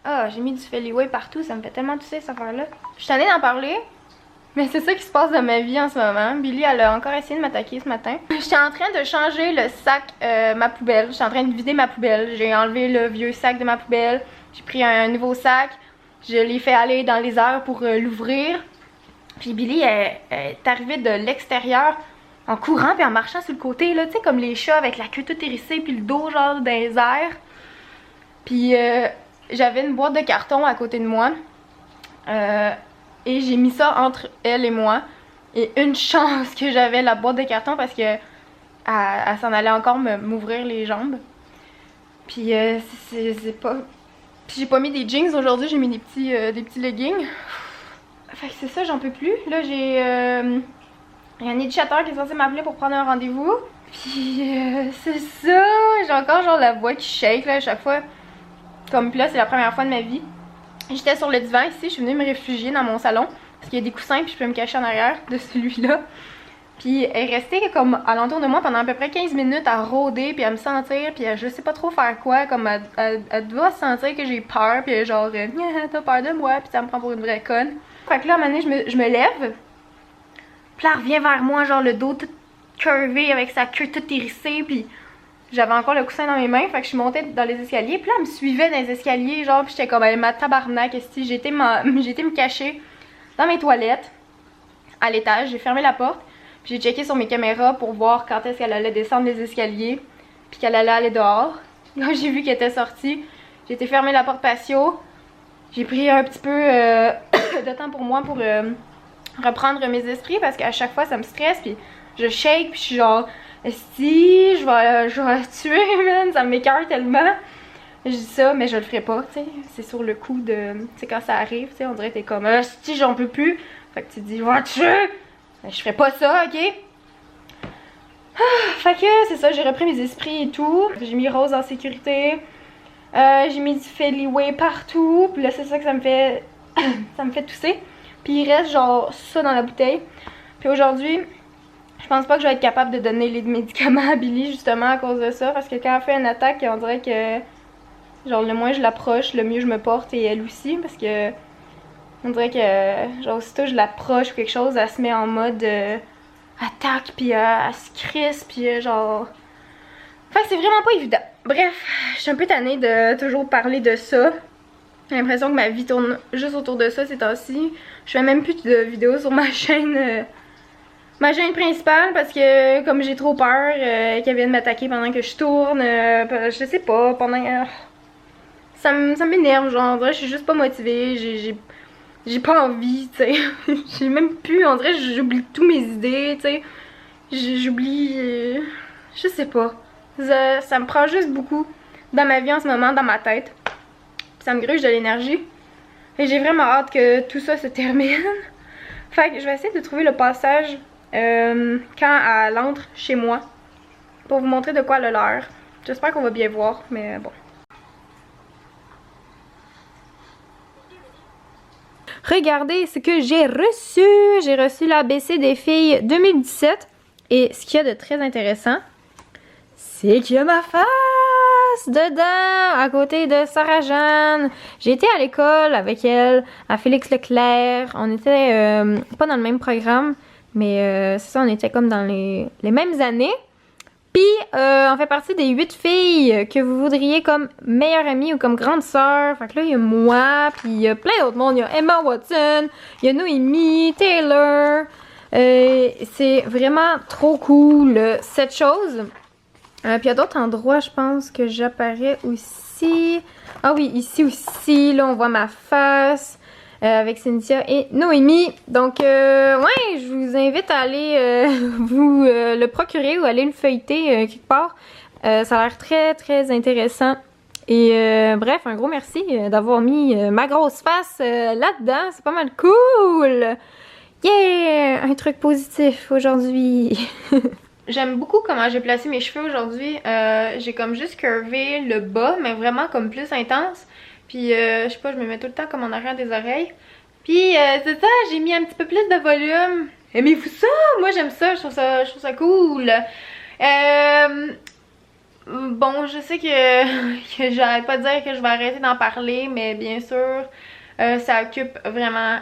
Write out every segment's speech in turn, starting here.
Ah, j'ai mis du Feliway partout, ça me fait tellement tousser cette affaire-là. Je suis tannée d'en parler, mais c'est ça qui se passe dans ma vie en ce moment. Billy, elle a encore essayé de m'attaquer ce matin. J'étais en train de changer le sac, ma poubelle. J'étais en train de vider ma poubelle. J'ai enlevé le vieux sac de ma poubelle. J'ai pris un nouveau sac. Je l'ai fait aller dans les airs pour l'ouvrir. Puis Billy est arrivée de l'extérieur en courant puis en marchant sur le côté, là, tu sais, comme les chats avec la queue toute hérissée puis le dos genre dans les airs. Puis j'avais une boîte de carton à côté de moi. Et j'ai mis ça entre elle et moi. Et une chance que j'avais la boîte de carton parce que elle s'en allait encore m'ouvrir les jambes. Puis c'est pas... Puis j'ai pas mis des jeans aujourd'hui, j'ai mis des petits leggings. Fait que c'est ça, j'en peux plus. Là j'ai un éducateur qui est censé m'appeler pour prendre un rendez-vous. Puis c'est ça, j'ai encore genre la voix qui shake là à chaque fois. Comme puis là c'est la première fois de ma vie. J'étais sur le divan ici, je suis venue me réfugier dans mon salon. Parce qu'il y a des coussins puis je peux me cacher en arrière de celui-là. Puis elle est restée comme alentour de moi pendant à peu près 15 minutes à rôder puis à me sentir puis à je sais pas trop faire quoi. Comme elle doit sentir que j'ai peur puis genre t'as peur de moi puis ça me prend pour une vraie conne. Fait que là à un moment donné je me lève. Puis là elle revient vers moi genre le dos tout curvé avec sa queue toute hérissée puis j'avais encore le coussin dans mes mains, fait que je suis montée dans les escaliers. Puis là, elle me suivait dans les escaliers, genre, puis j'étais comme, elle ma tabarnak, j'ai été me cacher dans mes toilettes, à l'étage. J'ai fermé la porte, puis j'ai checké sur mes caméras pour voir quand est-ce qu'elle allait descendre les escaliers, puis qu'elle allait aller dehors. Là, j'ai vu qu'elle était sortie. J'ai été fermer la porte patio. J'ai pris un petit peu de temps pour moi pour reprendre mes esprits, parce qu'à chaque fois, ça me stresse, puis je shake, puis je suis genre... Si, je vais la tuer, man, ça m'écoeure tellement. Je dis ça, mais je le ferai pas, tu sais. C'est sur le coup de. Tu sais, quand ça arrive, tu sais, on dirait que t'es comme, si, j'en peux plus. Fait que tu te dis, je vais la tuer. Mais je ferai pas ça, ok? Fait que c'est ça, j'ai repris mes esprits et tout. J'ai mis Rose en sécurité. J'ai mis du Feliway partout. Puis là, c'est ça que ça me fait. Ça me fait tousser. Puis il reste genre ça dans la bouteille. Puis aujourd'hui. Je pense pas que je vais être capable de donner les médicaments à Billy justement à cause de ça. Parce que quand elle fait une attaque, on dirait que genre le moins je l'approche, le mieux je me porte et elle aussi. Parce que on dirait que genre aussitôt je l'approche ou quelque chose, elle se met en mode attaque puis elle se crispe puis genre... Fait que c'est vraiment pas évident. Bref, je suis un peu tannée de toujours parler de ça. J'ai l'impression que ma vie tourne juste autour de ça ces temps-ci. Je fais même plus de vidéos sur ma chaîne... Ma chaîne principale parce que comme j'ai trop peur qu'elle vienne m'attaquer pendant que je tourne, je sais pas, pendant... ça m'énerve, genre, on dirait que je suis juste pas motivée, j'ai pas envie, tu sais. J'ai même plus, on dirait que j'oublie tous mes idées, tu sais. J'oublie... je sais pas. Ça me prend juste beaucoup dans ma vie en ce moment, dans ma tête. Ça me gruge de l'énergie. Et j'ai vraiment hâte que tout ça se termine. Fait que je vais essayer de trouver le passage... quand elle entre chez moi pour vous montrer de quoi elle a l'air. J'espère qu'on va bien voir, mais bon. Regardez ce que j'ai reçu. J'ai reçu l'ABC des filles 2017. Et ce qu'il y a de très intéressant, c'est qu'il y a ma face dedans, à côté de Sarah-Jeanne. J'ai été à l'école avec elle, à Félix Leclerc. On était pas dans le même programme. Mais c'est ça, on était comme dans les mêmes années. Puis, on fait partie des 8 filles que vous voudriez comme meilleure amie ou comme grande sœur. Fait que là, il y a moi, puis il y a plein d'autres mondes. Il y a Emma Watson, il y a Noémie, Taylor. C'est vraiment trop cool, cette chose. Puis il y a d'autres endroits, je pense, que j'apparais aussi. Ah oui, ici aussi, là, on voit ma face. Avec Cynthia et Noémie. Donc, ouais, je vous invite à aller vous le procurer ou aller le feuilleter quelque part. Ça a l'air très, très intéressant. Et bref, un gros merci d'avoir mis ma grosse face là-dedans. C'est pas mal cool! Yeah! Un truc positif aujourd'hui. J'aime beaucoup comment j'ai placé mes cheveux aujourd'hui. J'ai comme juste curvé le bas, mais vraiment comme plus intense. Puis je sais pas, je me mets tout le temps comme en arrière des oreilles. Puis c'est ça, j'ai mis un petit peu plus de volume. Aimez-vous ça? Moi j'aime ça, je trouve ça cool. bon, je sais que j'arrête pas de dire que je vais arrêter d'en parler, mais bien sûr, ça occupe vraiment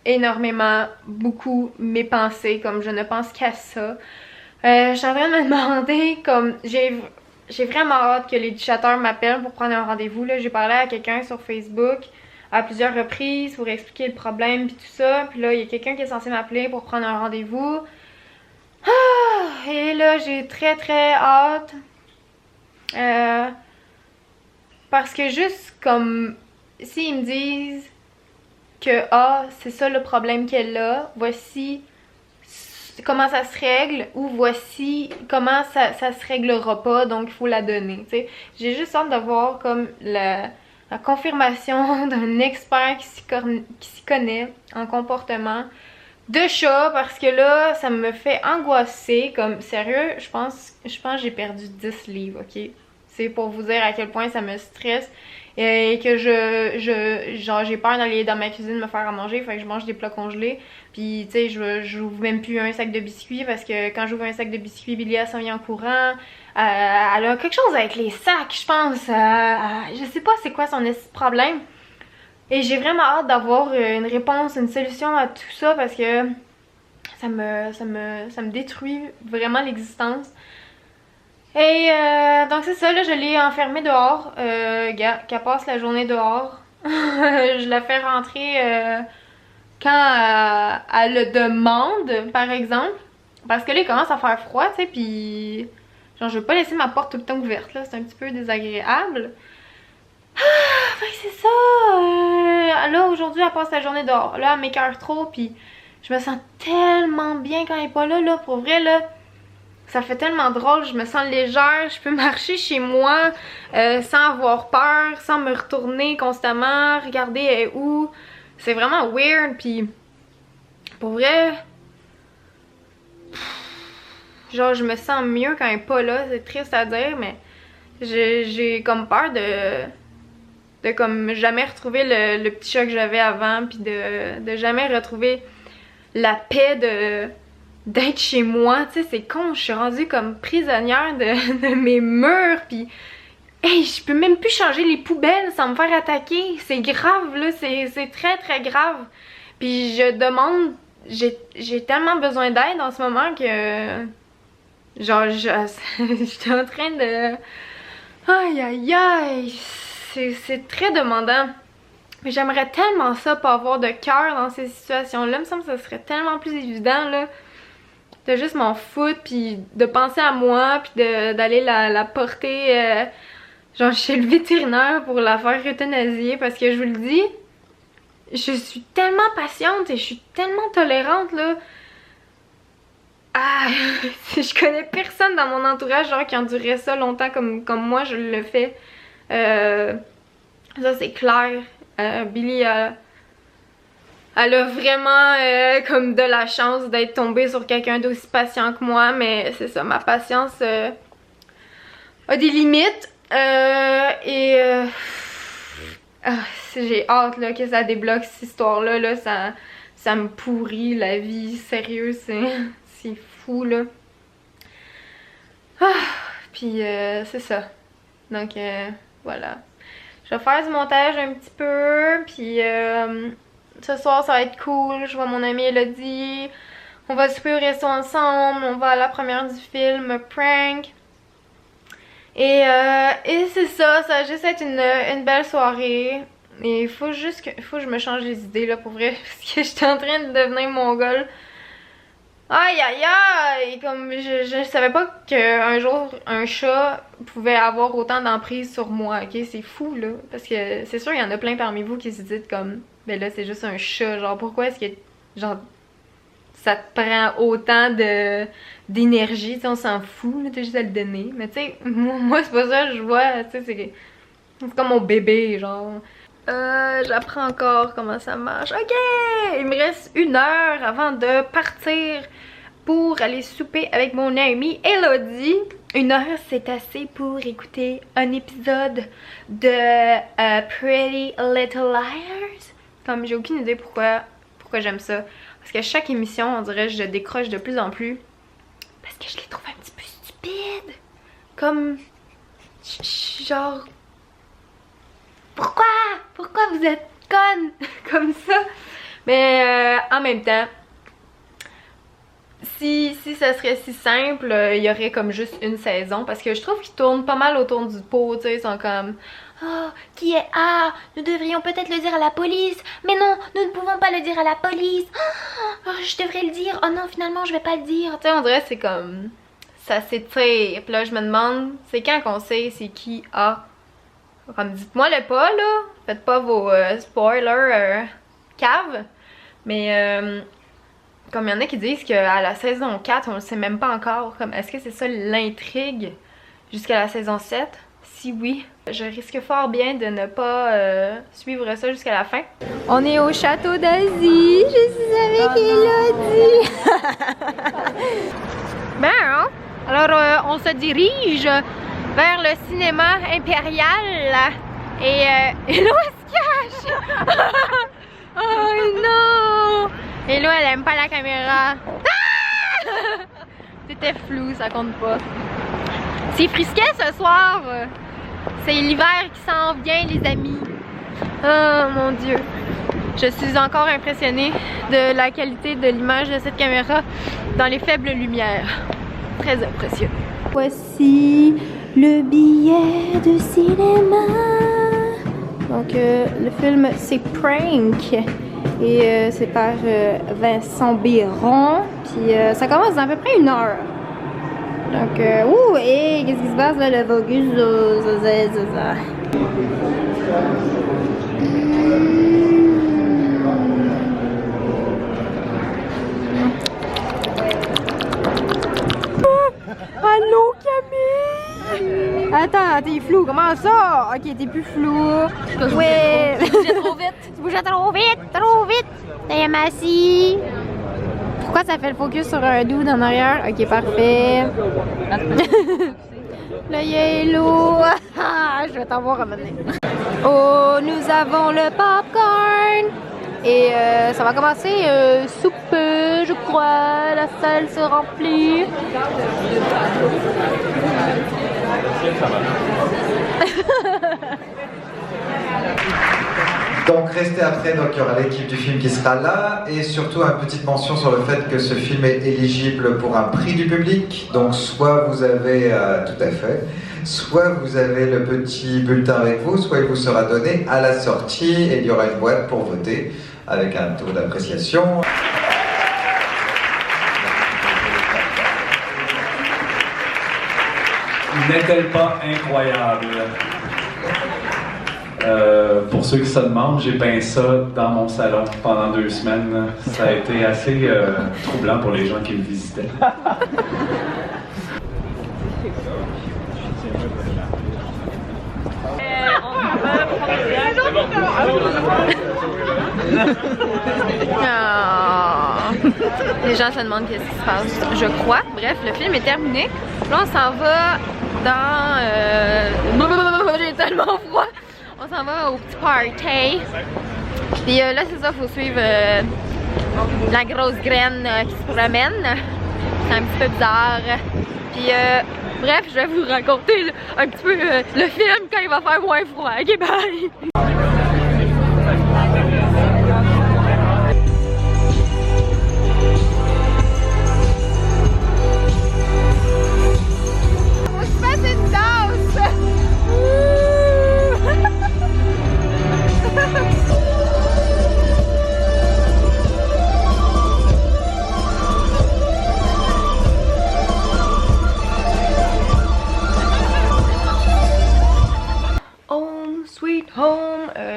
énormément, beaucoup mes pensées, comme je ne pense qu'à ça. Je suis en train de me demander, comme, j'ai vraiment hâte que l'éducateur m'appelle pour prendre un rendez-vous, là. J'ai parlé à quelqu'un sur Facebook à plusieurs reprises pour expliquer le problème puis tout ça, puis là, il y a quelqu'un qui est censé m'appeler pour prendre un rendez-vous. Ah! Et là, j'ai très très hâte. Euh, Parce que juste comme s'ils me disent que c'est ça le problème qu'elle a, voici comment ça se règle, ou voici comment ça se réglera pas, donc il faut la donner, tu sais. J'ai juste hâte de voir comme la confirmation d'un expert qui s'y connaît en comportement de chat, parce que là, ça me fait angoisser, comme sérieux, je pense que j'ai perdu 10 livres, ok? C'est pour vous dire à quel point ça me stresse et que genre j'ai peur d'aller dans ma cuisine me faire à manger, fait que je mange des plats congelés. Puis tu sais, j'ouvre même plus un sac de biscuits parce que quand j'ouvre un sac de biscuits, Billy s'en vient en courant. Elle a quelque chose avec les sacs, je pense. Je sais pas c'est quoi son problème. Et j'ai vraiment hâte d'avoir une réponse, une solution à tout ça parce que ça me détruit vraiment l'existence. Et donc c'est ça, là je l'ai enfermée dehors, qu'elle passe la journée dehors. Je la fais rentrer quand elle le demande, par exemple. Parce que là il commence à faire froid, tu sais, puis genre je veux pas laisser ma porte tout le temps ouverte, là, c'est un petit peu désagréable. Ah, fait que c'est ça, là aujourd'hui elle passe la journée dehors, là elle m'écoeure trop, puis je me sens tellement bien quand elle est pas là, pour vrai, là. Ça fait tellement drôle, je me sens légère, je peux marcher chez moi sans avoir peur, sans me retourner constamment, regarder elle est où. C'est vraiment weird, puis pour vrai, genre je me sens mieux quand elle est pas là, c'est triste à dire, mais j'ai comme peur de comme jamais retrouver le petit chat que j'avais avant, puis de jamais retrouver la paix d'être chez moi, tu sais, c'est con, je suis rendue comme prisonnière de mes murs, pis hey, je peux même plus changer les poubelles sans me faire attaquer, c'est grave là, c'est très très grave, puis je demande, j'ai tellement besoin d'aide en ce moment que genre j'étais en train de aïe aïe aïe, c'est très demandant. Mais j'aimerais tellement ça, pas avoir de cœur dans ces situations-là. Il me semble que ça serait tellement plus évident, là, de juste m'en foutre, puis de penser à moi, puis d'aller la porter genre chez le vétérinaire pour la faire euthanasier. Parce que je vous le dis, je suis tellement patiente et je suis tellement tolérante, là. Ah, je connais personne dans mon entourage genre qui endurait ça longtemps comme moi je le fais. Ça c'est clair. Billy elle a vraiment comme de la chance d'être tombée sur quelqu'un d'aussi patient que moi, mais c'est ça, ma patience a des limites j'ai hâte là, que ça débloque cette histoire-là, là, ça me pourrit la vie, sérieux, c'est fou là. Ah, puis c'est ça, donc voilà. Je vais faire du montage un petit peu, puis ce soir ça va être cool, je vois mon amie Elodie, on va souper au resto ensemble, on va à la première du film Prank. Et c'est ça, ça va juste être une belle soirée. Et il faut que je me change les idées là pour vrai, parce que j'étais en train de devenir mongole. Aïe aïe aïe! Comme je savais pas qu'un jour un chat pouvait avoir autant d'emprise sur moi, ok? C'est fou là. Parce que c'est sûr il y en a plein parmi vous qui se disent comme ben là c'est juste un chat, genre pourquoi est-ce que genre ça te prend autant d'énergie, tu sais, on s'en fout, là, t'as juste à le donner. Mais tu sais, moi c'est pas ça que je vois, tu sais, c'est comme mon bébé, genre. J'apprends encore comment ça marche. Ok! Il me reste 1 heure avant de partir pour aller souper avec mon amie Elodie. 1 heure, c'est assez pour écouter un épisode de Pretty Little Liars. Comme j'ai aucune idée pourquoi j'aime ça. Parce que chaque émission, on dirait que je décroche de plus en plus. Parce que je les trouve un petit peu stupides. Comme je suis genre... Pourquoi vous êtes conne comme ça? Mais en même temps, si ça serait si simple, il y aurait comme juste une saison. Parce que je trouve qu'ils tournent pas mal autour du pot, tu sais, ils sont comme... Oh, qui est A? Nous devrions peut-être le dire à la police. Mais non, nous ne pouvons pas le dire à la police. Oh, je devrais le dire. Oh non, finalement, je vais pas le dire. Tu sais, on dirait que c'est comme... Ça s'étire. Puis là, je me demande, c'est quand qu'on sait c'est qui A? Comme, dites-moi le pas, là. Faites pas vos spoilers caves. Mais... comme il y en a qui disent qu'à la saison 4, on le sait même pas encore. Comme, est-ce que c'est ça l'intrigue jusqu'à la saison 7? Si oui, je risque fort bien de ne pas suivre ça jusqu'à la fin. On est au château d'Asie. Je suis avec Elodie. Ben, hein? Alors, on se dirige vers le cinéma impérial. Et Hello, elle se cache! Oh non! Hello, elle aime pas la caméra. Ah! C'était flou, ça compte pas. C'est frisquet ce soir. C'est l'hiver qui s'en vient, les amis. Oh mon Dieu. Je suis encore impressionnée de la qualité de l'image de cette caméra dans les faibles lumières. Très impressionnée. Voici le billet de cinéma. Donc le film c'est Prank. Et c'est par Vincent Biron. Puis ça commence dans à peu près 1 heure. Donc, ouh, et qu'est-ce qui se passe là, le focus? Ça. Allô, Camille? Attends, t'es flou, comment ça? Ok, t'es plus flou. Ouais. Tu bougeais trop vite. Tu bougeais trop vite. T'es assis. Pourquoi ça fait le focus sur un dude en arrière? Ok, parfait. Le yellow. Je vais t'avoir ramené. Oh, nous avons le popcorn. Et ça va commencer sous peu, je crois. La salle se remplit. Donc restez après, donc il y aura l'équipe du film qui sera là, et surtout une petite mention sur le fait que ce film est éligible pour un prix du public. Donc soit vous avez, tout à fait, soit vous avez le petit bulletin avec vous, soit il vous sera donné à la sortie, et il y aura une boîte pour voter avec un taux d'appréciation. N'est-elle pas incroyable? Pour ceux qui se demandent, j'ai peint ça dans mon salon pendant 2 semaines. Ça a été assez troublant pour les gens qui me visitaient. Les gens se demandent qu'est-ce qui se passe, je crois. Bref, le film est terminé. Là, on s'en va dans... J'ai tellement froid. On s'en va au petit party. Puis là, c'est ça, faut suivre la grosse graine qui se promène. C'est un petit peu bizarre. Puis bref, je vais vous raconter un petit peu le film quand il va faire moins froid. Ok, bye!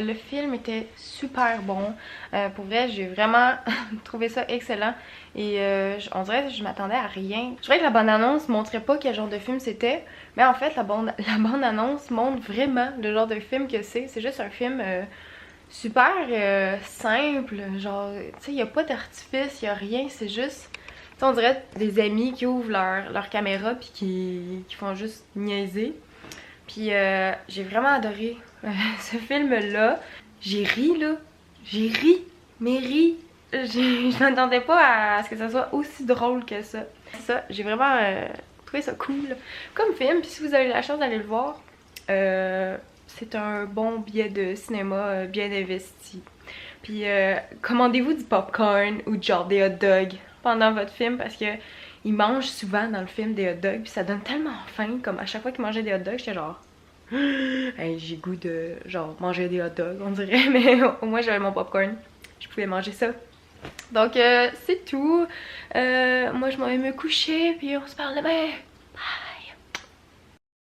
Le film était super bon. Pour vrai, j'ai vraiment trouvé ça excellent. Et on dirait que je m'attendais à rien. Je trouvais que la bande-annonce montrait pas quel genre de film c'était. Mais en fait, la bande-annonce montre vraiment le genre de film que c'est. C'est juste un film super simple. Genre, tu sais, il n'y a pas d'artifice, il n'y a rien. C'est juste, tu sais, on dirait des amis qui ouvrent leur caméra puis qui font juste niaiser. Puis j'ai vraiment adoré ce film-là. J'ai ri, là. J'ai ri, mais ri. Je m'attendais pas à ce que ça soit aussi drôle que ça. C'est ça, j'ai vraiment trouvé ça cool comme film. Puis si vous avez la chance d'aller le voir, C'est un bon billet de cinéma bien investi. Puis commandez-vous du popcorn ou genre des hot dogs pendant votre film parce que ils mangent souvent dans le film des hot dogs puis ça donne tellement faim. Comme à chaque fois qu'ils mangeaient des hot dogs, j'étais genre hey, j'ai goût de genre manger des hot dogs on dirait, mais au moins j'avais mon popcorn, je pouvais manger ça. Donc c'est tout. Moi je m'en vais me coucher puis on se parle demain. Bye.